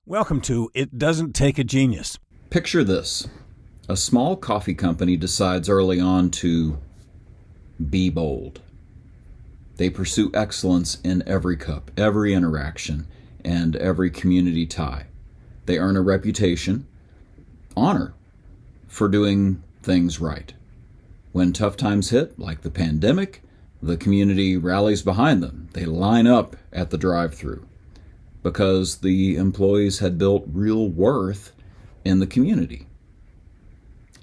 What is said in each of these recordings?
Welcome to It Doesn't Take a Genius. Picture this. A small coffee company decides early on to be bold. They pursue excellence in every cup, every interaction, and every community tie. They earn a reputation, honor, for doing things right. When tough times hit, like the pandemic, the community rallies behind them. They line up at the drive-thru because the employees had built real worth in the community.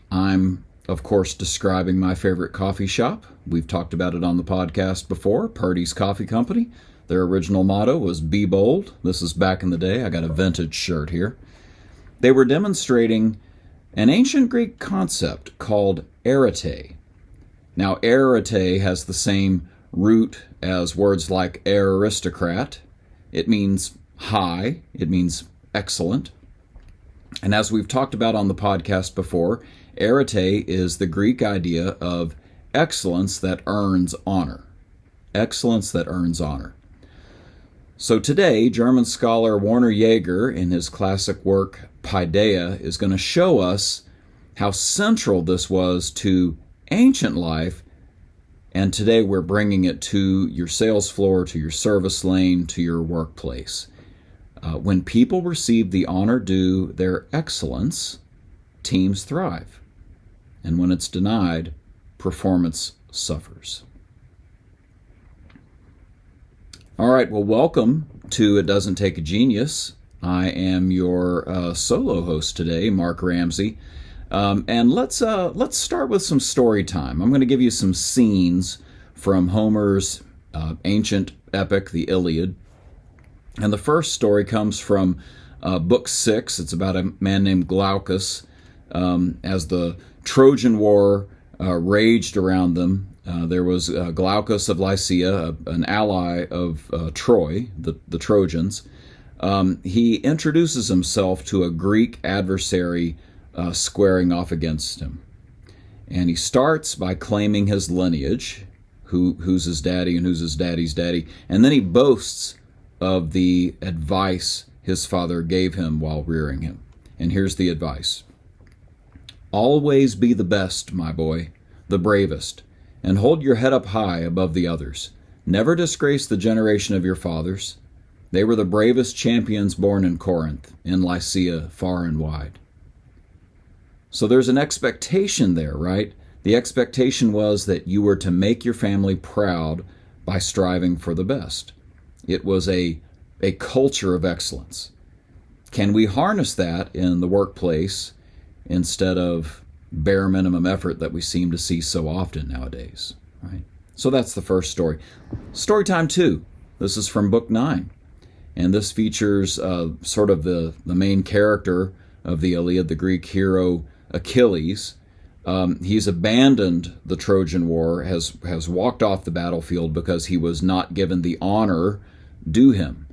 I'm, of course, describing my favorite coffee shop. We've talked about it on the podcast before, Purdy's Coffee Company. Their original motto was Be Bold. This is back in the day. I got a vintage shirt here. They were demonstrating an ancient Greek concept called arete. Now, arete has the same root as words like aristocrat. It means high. It means excellent. And as we've talked about on the podcast before, arete is the Greek idea of excellence that earns honor. Excellence that earns honor. So today, German scholar Werner Jaeger, in his classic work Paideia, is going to show us how central this was to ancient life, and today we're bringing it to your sales floor, to your service lane, to your workplace. When people receive the honor due their excellence, teams thrive. And when it's denied, performance suffers. All right, well, welcome to It Doesn't Take a Genius. I am your solo host today, Mark Ramsey. And let's start with some story time. I'm going to give you some scenes from Homer's ancient epic, the Iliad. And the first story comes from Book 6. It's about a man named Glaucus. As the Trojan War raged around them, there was Glaucus of Lycia, an ally of Troy, the Trojans. He introduces himself to a Greek adversary squaring off against him. And he starts by claiming his lineage, who's his daddy and who's his daddy's daddy. And then he boasts of the advice his father gave him while rearing him. And here's the advice. Always be the best, my boy, the bravest, and hold your head up high above the others. Never disgrace the generation of your fathers. They were the bravest champions born in Corinth, in Lycia, far and wide. So there's an expectation there, right? The expectation was that you were to make your family proud by striving for the best. It was a culture of excellence. Can we harness that in the workplace instead of bare minimum effort that we seem to see so often nowadays, right? So that's the first story. Story time 2. This is from Book 9. And this features sort of the main character of the Iliad, the Greek hero Achilles. He's abandoned the Trojan War, has walked off the battlefield because he was not given the honor due him.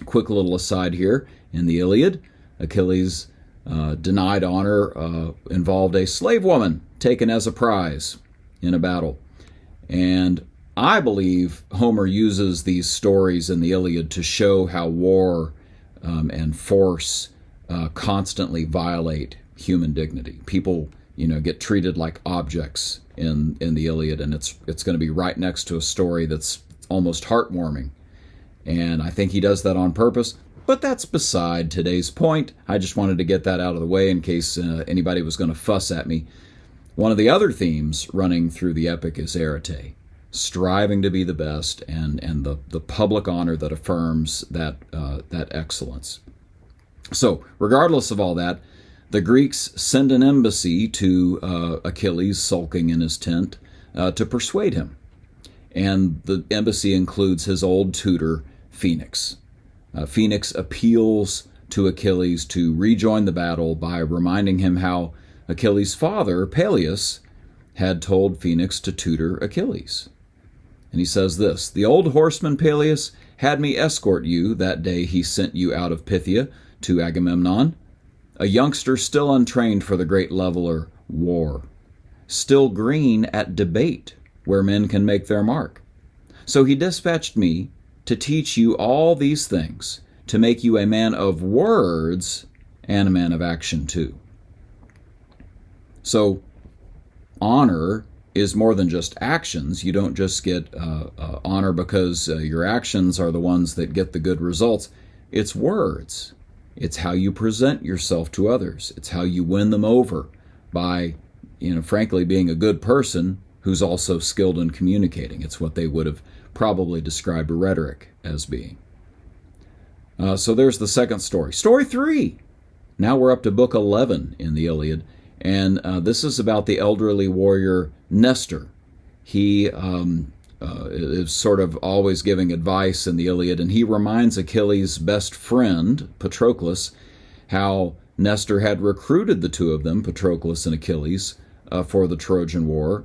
Quick little aside here, in the Iliad, Achilles' denied honor involved a slave woman taken as a prize in a battle. And I believe Homer uses these stories in the Iliad to show how war and force constantly violate human dignity. People, get treated like objects in the Iliad, and it's going to be right next to a story that's almost heartwarming. And I think he does that on purpose, but that's beside today's point. I just wanted to get that out of the way in case anybody was going to fuss at me. One of the other themes running through the epic is arete, striving to be the best, and the public honor that affirms that excellence. So, regardless of all that, the Greeks send an embassy to Achilles sulking in his tent to persuade him. And the embassy includes his old tutor, Phoenix. Phoenix appeals to Achilles to rejoin the battle by reminding him how Achilles' father, Peleus, had told Phoenix to tutor Achilles. And he says this, "The old horseman Peleus had me escort you that day he sent you out of Phthia to Agamemnon, a youngster still untrained for the great leveler, war, still green at debate, where men can make their mark. So he dispatched me to teach you all these things, to make you a man of words and a man of action too. So honor is more than just actions. You don't just get honor because your actions are the ones that get the good results. It's words. It's how you present yourself to others. It's how you win them over by, frankly, being a good person who's also skilled in communicating. It's what they would have probably described rhetoric as being. So there's the second story. Story 3. Now we're up to book 11 in the Iliad, and this is about the elderly warrior Nestor. He is sort of always giving advice in the Iliad, and he reminds Achilles' best friend, Patroclus, how Nestor had recruited the two of them, Patroclus and Achilles, for the Trojan War,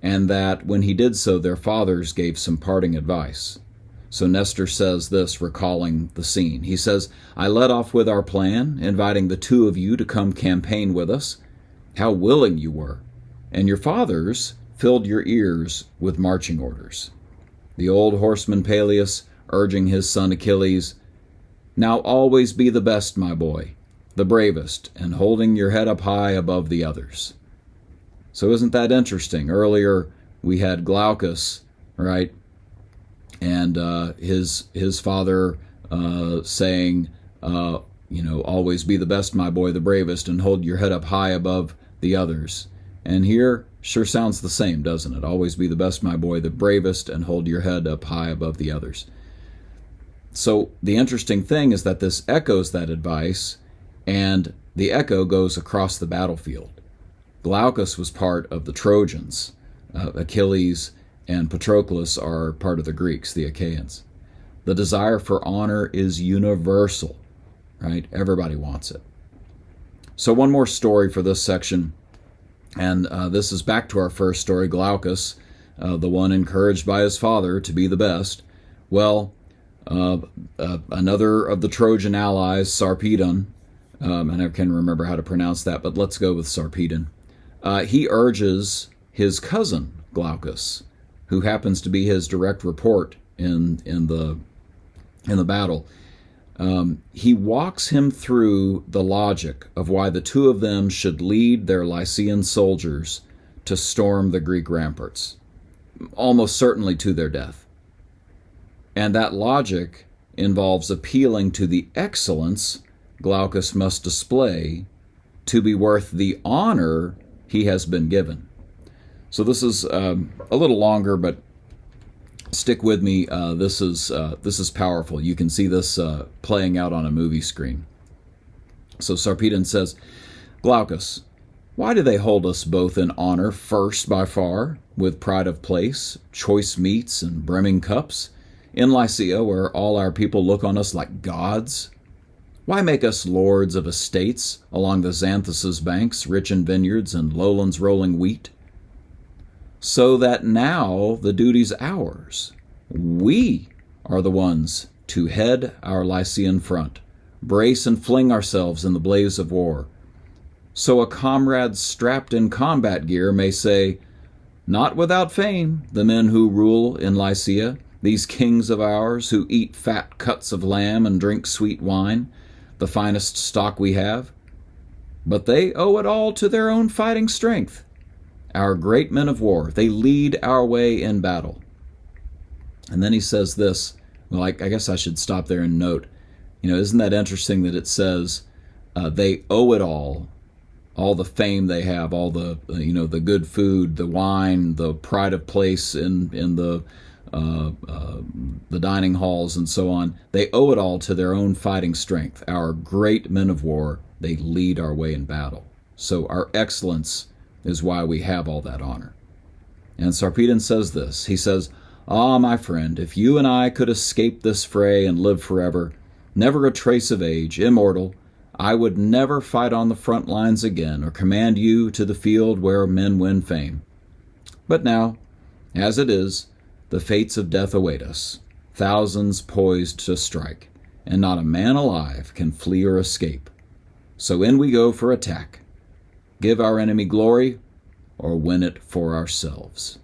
and that when he did so, their fathers gave some parting advice. So Nestor says this, recalling the scene. He says, "I led off with our plan, inviting the two of you to come campaign with us. How willing you were, and your fathers filled your ears with marching orders. The old horseman Peleus urging his son Achilles, 'Now always be the best, my boy, the bravest, and holding your head up high above the others.'" So isn't that interesting? Earlier we had Glaucus, right? And his father saying, "Always be the best, my boy, the bravest, and hold your head up high above the others." And here sure sounds the same, doesn't it? Always be the best, my boy, the bravest, and hold your head up high above the others. So the interesting thing is that this echoes that advice, and the echo goes across the battlefield. Glaucus was part of the Trojans. Achilles and Patroclus are part of the Greeks, the Achaeans. The desire for honor is universal, right? Everybody wants it. So one more story for this section, and this is back to our first story, Glaucus, the one encouraged by his father to be the best. Well, another of the Trojan allies, Sarpedon, and I can't remember how to pronounce that, but let's go with Sarpedon. He urges his cousin, Glaucus, who happens to be his direct report in the battle. He walks him through the logic of why the two of them should lead their Lycian soldiers to storm the Greek ramparts, almost certainly to their death. And that logic involves appealing to the excellence Glaucus must display to be worth the honor he has been given. So this is a little longer, but stick with me. This is powerful. You can see this playing out on a movie screen. So Sarpedon says, "Glaucus, why do they hold us both in honor first by far, with pride of place, choice meats, and brimming cups, in Lycia, where all our people look on us like gods? Why make us lords of estates along the Xanthus' banks, rich in vineyards and lowlands rolling wheat? So that now the duty's ours. We are the ones to head our Lycian front, brace and fling ourselves in the blaze of war. So a comrade strapped in combat gear may say, 'Not without fame, the men who rule in Lycia, these kings of ours who eat fat cuts of lamb and drink sweet wine, the finest stock we have. But they owe it all to their own fighting strength. Our great men of war, they lead our way in battle.'" And then he says this. Well, I guess I should stop there and note, isn't that interesting that it says they owe it all the fame they have, all the, the good food, the wine, the pride of place in the dining halls and so on. They owe it all to their own fighting strength. Our great men of war, they lead our way in battle. So our excellence is why we have all that honor. And Sarpedon says this. He says, "Ah, my friend, if you and I could escape this fray and live forever, never a trace of age, immortal, I would never fight on the front lines again or command you to the field where men win fame. But now, as it is, the fates of death await us, thousands poised to strike, and not a man alive can flee or escape. So in we go for attack. Give our enemy glory or win it for ourselves."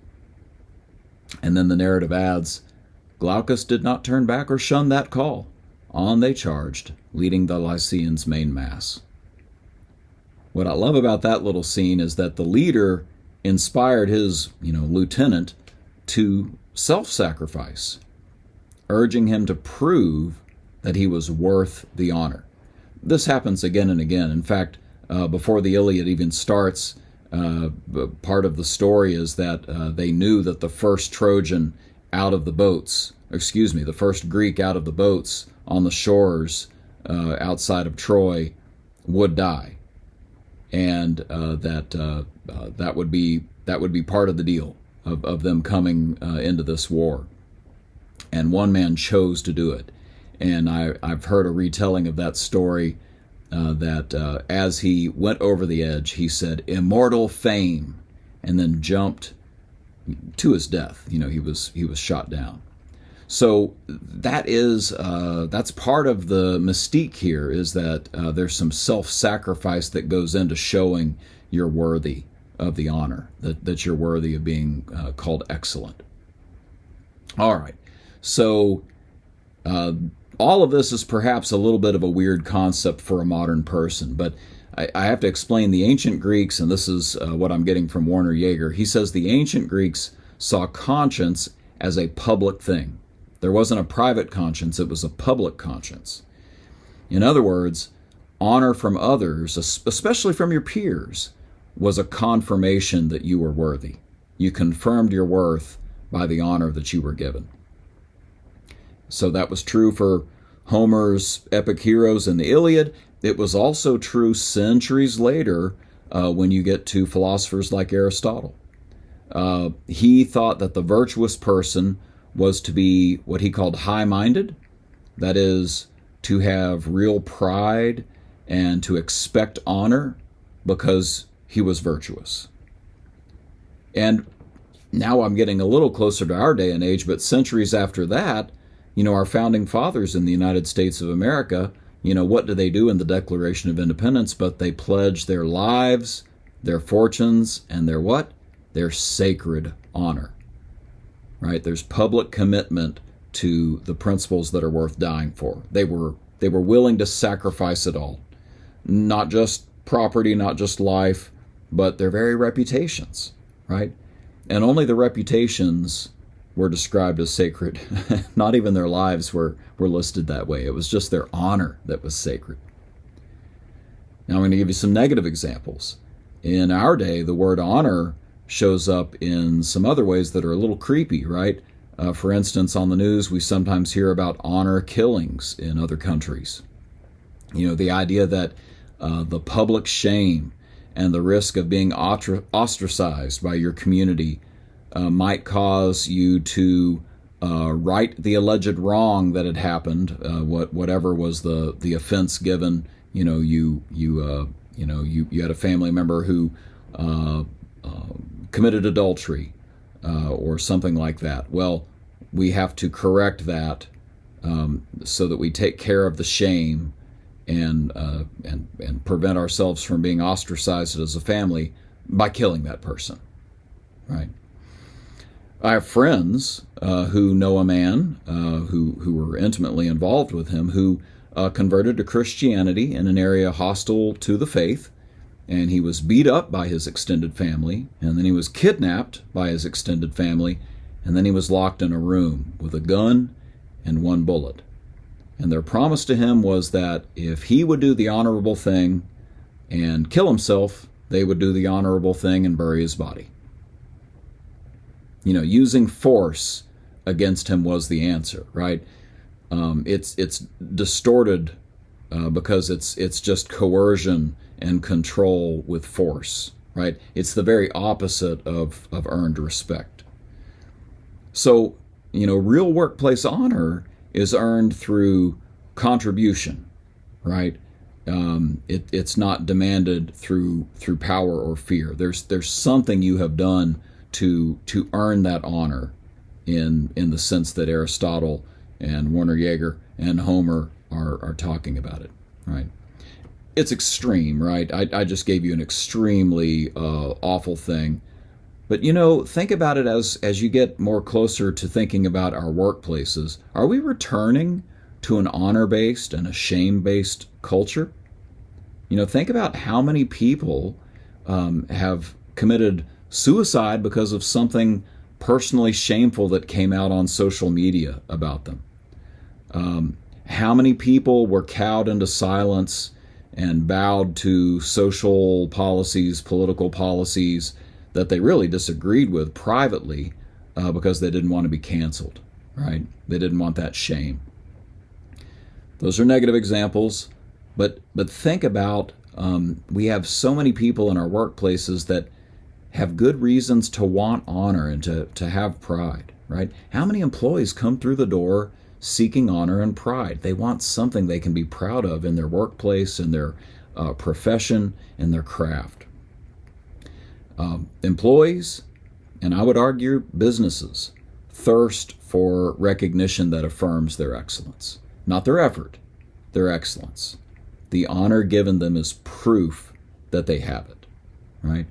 And then the narrative adds, "Glaucus did not turn back or shun that call. On they charged, leading the Lycians' main mass. What I love about that little scene is that the leader inspired his, lieutenant to self-sacrifice, urging him to prove that he was worth the honor. This happens again and again. In fact, before the Iliad even starts, part of the story is that they knew that the first Trojan out of the boats, the first Greek out of the boats on the shores outside of Troy would die, and that would be part of the deal of them coming into this war. And one man chose to do it. And I've heard a retelling of that story that as he went over the edge, he said, "Immortal fame," and then jumped to his death. He was shot down. So that's part of the mystique here, is that there's some self-sacrifice that goes into showing you're worthy of the honor, that you're worthy of being called excellent. All right. So all of this is perhaps a little bit of a weird concept for a modern person, but I have to explain the ancient Greeks, and this is what I'm getting from Warner Yeager. He says the ancient Greeks saw conscience as a public thing. There wasn't a private conscience, it was a public conscience. In other words, honor from others, especially from your peers, was a confirmation that you were worthy. You confirmed your worth by the honor that you were given. So that was true for Homer's epic heroes in the Iliad. It was also true centuries later when you get to philosophers like Aristotle. He thought that the virtuous person was to be what he called high-minded, that is, to have real pride and to expect honor because he was virtuous. And now I'm getting a little closer to our day and age, but centuries after that, our founding fathers in the United States of America, what do they do in the Declaration of Independence? But they pledge their lives, their fortunes, and their what? Their sacred honor. Right? There's public commitment to the principles that are worth dying for. They were willing to sacrifice it all. Not just property, not just life, but their very reputations, right? And only the reputations were described as sacred. Not even their lives were listed that way. It was just their honor that was sacred. Now I'm going to give you some negative examples. In our day, the word honor shows up in some other ways that are a little creepy, right? For instance, on the news, we sometimes hear about honor killings in other countries. The idea that the public shame and the risk of being ostracized by your community might cause you to right the alleged wrong that had happened, whatever was the offense given. You had a family member who committed adultery or something like that. Well, we have to correct that so that we take care of the shame and prevent ourselves from being ostracized as a family by killing that person, right? I have friends who know a man who were intimately involved with him who converted to Christianity in an area hostile to the faith, and he was beat up by his extended family, and then he was kidnapped by his extended family, and then he was locked in a room with a gun and one bullet. And their promise to him was that if he would do the honorable thing and kill himself, they would do the honorable thing and bury his body. Using force against him was the answer, right? It's distorted because it's just coercion and control with force, right? It's the very opposite of earned respect. So, real workplace honor is earned through contribution, right? It's not demanded through power or fear. There's something you have done to earn that honor in the sense that Aristotle and Warner Yeager and Homer are talking about it, right? It's extreme, right? I just gave you an extremely awful thing. But, think about it as you get more closer to thinking about our workplaces. Are we returning to an honor-based and a shame-based culture? Think about how many people have committed suicide because of something personally shameful that came out on social media about them. How many people were cowed into silence and bowed to social policies, political policies that they really disagreed with privately because they didn't want to be canceled, right? They didn't want that shame. Those are negative examples, but think about we have so many people in our workplaces that have good reasons to want honor and to have pride, right? How many employees come through the door seeking honor and pride? They want something they can be proud of in their workplace, in their profession, in their craft. Employees, and I would argue businesses, thirst for recognition that affirms their excellence. Not their effort, their excellence. The honor given them is proof that they have it, right?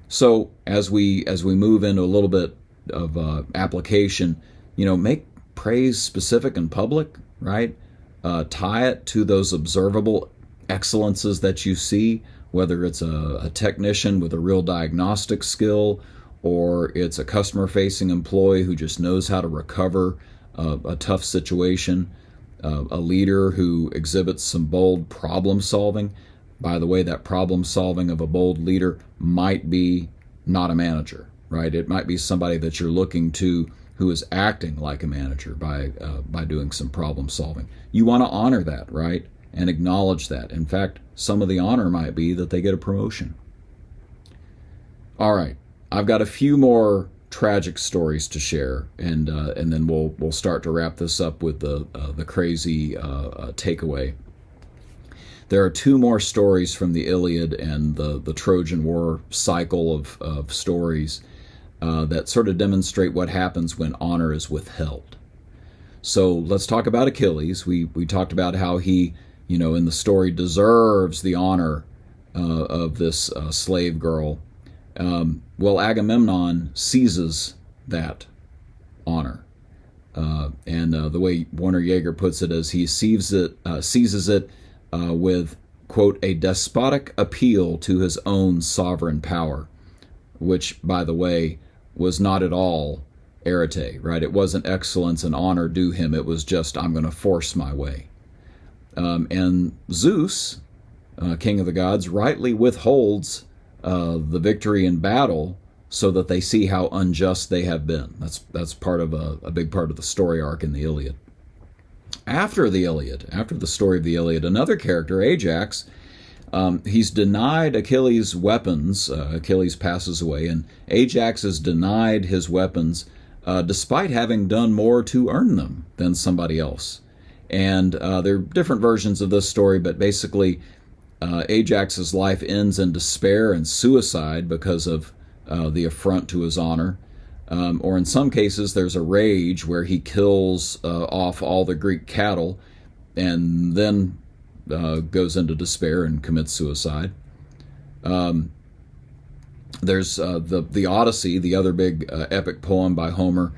So as we move into a little bit of application, make praise specific and public, right? Tie it to those observable excellences that you see, whether it's a technician with a real diagnostic skill, or it's a customer-facing employee who just knows how to recover a tough situation, a leader who exhibits some bold problem solving. By the way, that problem solving of a bold leader might be not a manager, right? It might be somebody that you're looking to who is acting like a manager by doing some problem solving. You want to honor that, right? And acknowledge that. In fact, some of the honor might be that they get a promotion. All right, I've got a few more tragic stories to share, and then we'll start to wrap this up with the crazy takeaway. There are two more stories from the Iliad and the Trojan War cycle of stories that sort of demonstrate what happens when honor is withheld. So let's talk about Achilles. We talked about how he, in the story deserves the honor of this slave girl. Well, Agamemnon seizes that honor. And the way Warner Yeager puts it is he seizes it with, quote, a despotic appeal to his own sovereign power, which, by the way, was not at all arete, right? It wasn't excellence and honor due him. It was just, I'm going to force my way. And Zeus, king of the gods, rightly withholds the victory in battle so that they see how unjust they have been. That's part of a big part of the story arc in the Iliad. After the Iliad, after the story of the Iliad, another character, Ajax, he's denied Achilles' weapons. Achilles passes away, and Ajax is denied his weapons despite having done more to earn them than somebody else. And there are different versions of this story, but basically Ajax's life ends in despair and suicide because of the affront to his honor. Or in some cases, there's a rage where he kills off all the Greek cattle and then goes into despair and commits suicide. There's the Odyssey, the other big epic poem by Homer.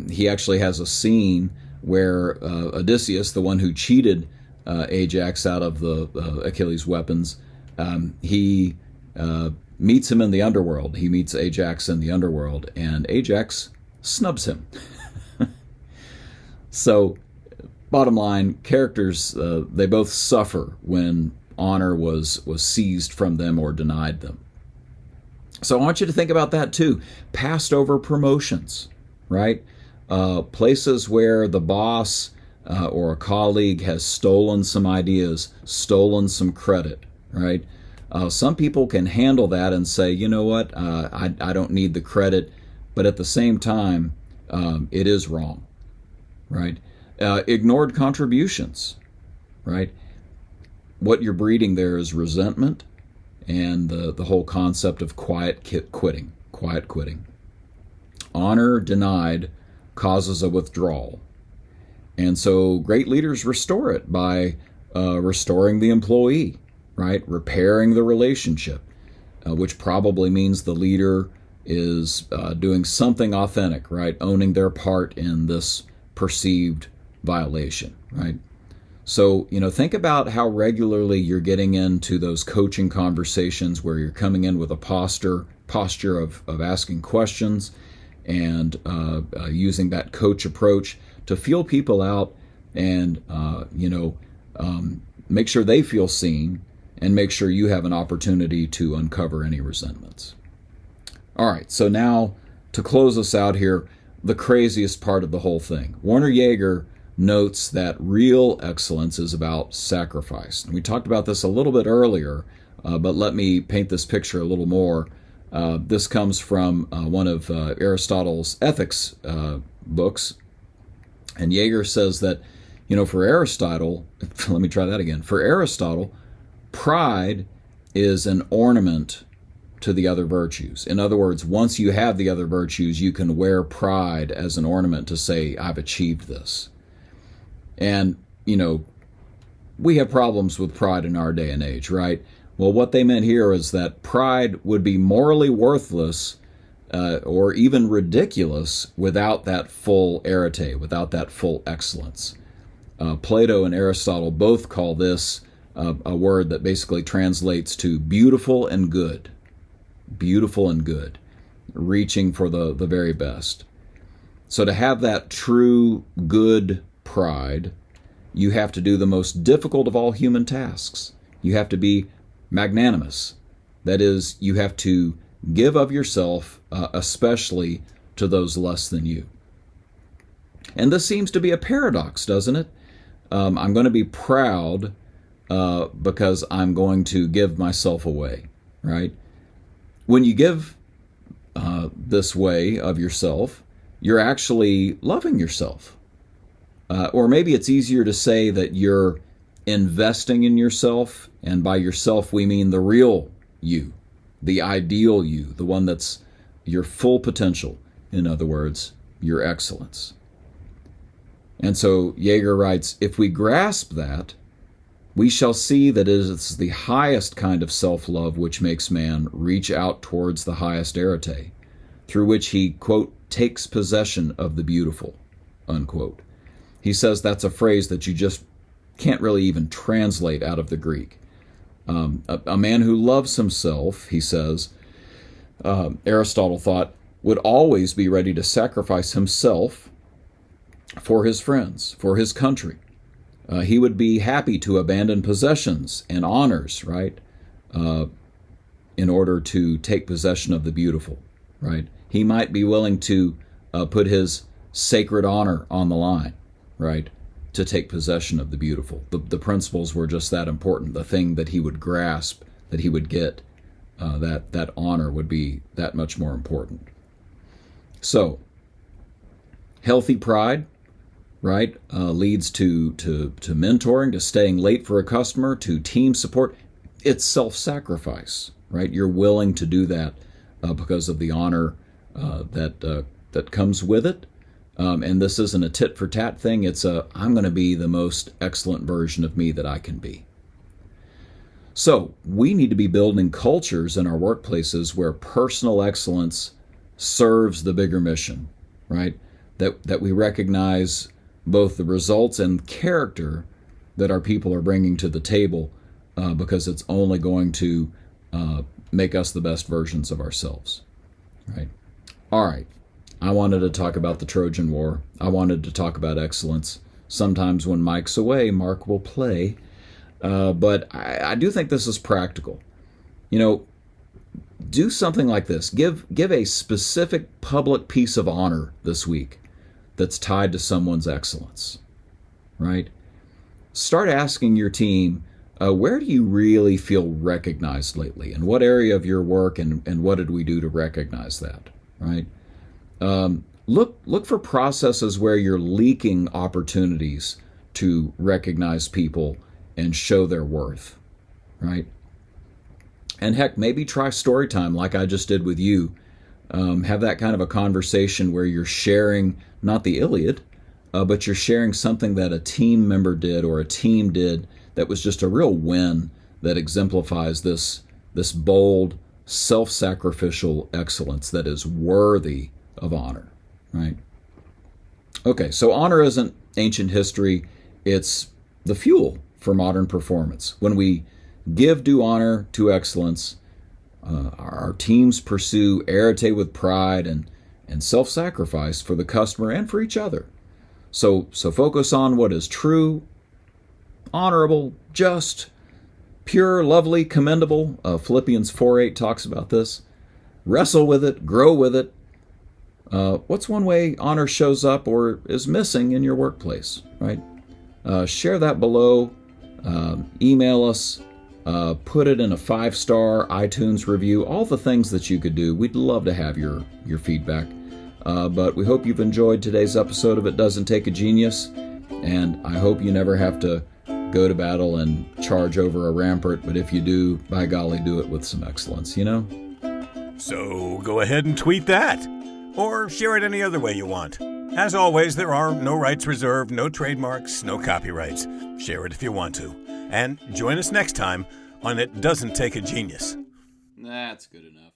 He actually has a scene where Odysseus, the one who cheated Ajax out of the Achilles' weapons, he meets him in the underworld. He meets Ajax in the underworld, and Ajax snubs him. So, bottom line, characters, they both suffer when honor was seized from them or denied them. So I want you to think about that too. Passed over promotions, right? Places where the boss or a colleague has stolen some ideas, stolen some credit, right? Some people can handle that and say, you know what, I don't need the credit, but at the same time, it is wrong, right? Ignored contributions, right? What you're breeding there is resentment and the whole concept of quiet quitting. Honor denied causes a withdrawal. And so great leaders restore it by restoring the employee, right? Repairing the relationship, which probably means the leader is doing something authentic, right? Owning their part in this perceived violation. right? So, think about how regularly you're getting into those coaching conversations where you're coming in with a posture of asking questions and using that coach approach to feel people out and, make sure they feel seen and make sure you have an opportunity to uncover any resentments. All right, so now to close us out here, the craziest part of the whole thing. Werner Jaeger notes that real excellence is about sacrifice. And we talked about this a little bit earlier, but let me paint this picture a little more. This comes from one of Aristotle's ethics books. And Jaeger says that, for Aristotle, let me try that again. For Aristotle, pride is an ornament to the other virtues. In other words, once you have the other virtues, you can wear pride as an ornament to say, I've achieved this. And, we have problems with pride in our day and age, right? Well, what they meant here is that pride would be morally worthless or even ridiculous without that full arete, without that full excellence. Plato and Aristotle both call this a word that basically translates to beautiful and good. Beautiful and good, reaching for the very best. So to have that true good pride, you have to do the most difficult of all human tasks. You have to be magnanimous. That is, you have to give of yourself, especially to those less than you. And this seems to be a paradox, doesn't it? I'm going to be proud because I'm going to give myself away, right? When you give this way of yourself, you're actually loving yourself. Or maybe it's easier to say that you're investing in yourself, and by yourself we mean the real you, the ideal you, the one that's your full potential, in other words, your excellence. And so Jaeger writes, if we grasp that, we shall see that it is the highest kind of self-love which makes man reach out towards the highest arete, through which he, quote, takes possession of the beautiful, unquote. He says that's a phrase that you just can't really even translate out of the Greek. A man who loves himself, he says, Aristotle thought, would always be ready to sacrifice himself for his friends, for his country. He would be happy to abandon possessions and honors, right, in order to take possession of the beautiful, right? He might be willing to put his sacred honor on the line, right, to take possession of the beautiful. The principles were just that important. The thing that he would grasp, that he would get, that honor would be that much more important. So, healthy pride, right, leads to mentoring, to staying late for a customer, to team support. It's self-sacrifice, right? You're willing to do that because of the honor that comes with it. And this isn't a tit-for-tat thing. It's I'm going to be the most excellent version of me that I can be. So we need to be building cultures in our workplaces where personal excellence serves the bigger mission, right? That we recognize both the results and character that our people are bringing to the table because it's only going to make us the best versions of ourselves, right? All right. I wanted to talk about the Trojan War. I wanted to talk about excellence. Sometimes when Mike's away, Mark will play. But I do think this is practical. Do something like this. Give a specific public piece of honor this week that's tied to someone's excellence, right? Start asking your team, where do you really feel recognized lately? In what area of your work, and what did we do to recognize that, right? Look for processes where you're leaking opportunities to recognize people and show their worth, right? And heck, maybe try story time like I just did with you. Have that kind of a conversation where you're sharing not the Iliad, but you're sharing something that a team member did or a team did that was just a real win that exemplifies this bold, self-sacrificial excellence that is worthy of honor, right? Okay, so honor isn't ancient history. it's the fuel for modern performance. When we give due honor to excellence, our teams pursue arete with pride and self-sacrifice for the customer and for each other. So focus on what is true, honorable, just, pure, lovely, commendable. Philippians 4:8 talks about this. Wrestle with it, grow with it. What's one way honor shows up or is missing in your workplace, right? Share that below. Email us. Put it in a 5-star iTunes review. All the things that you could do. We'd love to have your feedback. But we hope you've enjoyed today's episode of It Doesn't Take a Genius. And I hope you never have to go to battle and charge over a rampart. But if you do, by golly, do it with some excellence, you know? So go ahead and tweet that. Or share it any other way you want. As always, there are no rights reserved, no trademarks, no copyrights. Share it if you want to. And join us next time on It Doesn't Take a Genius. That's good enough.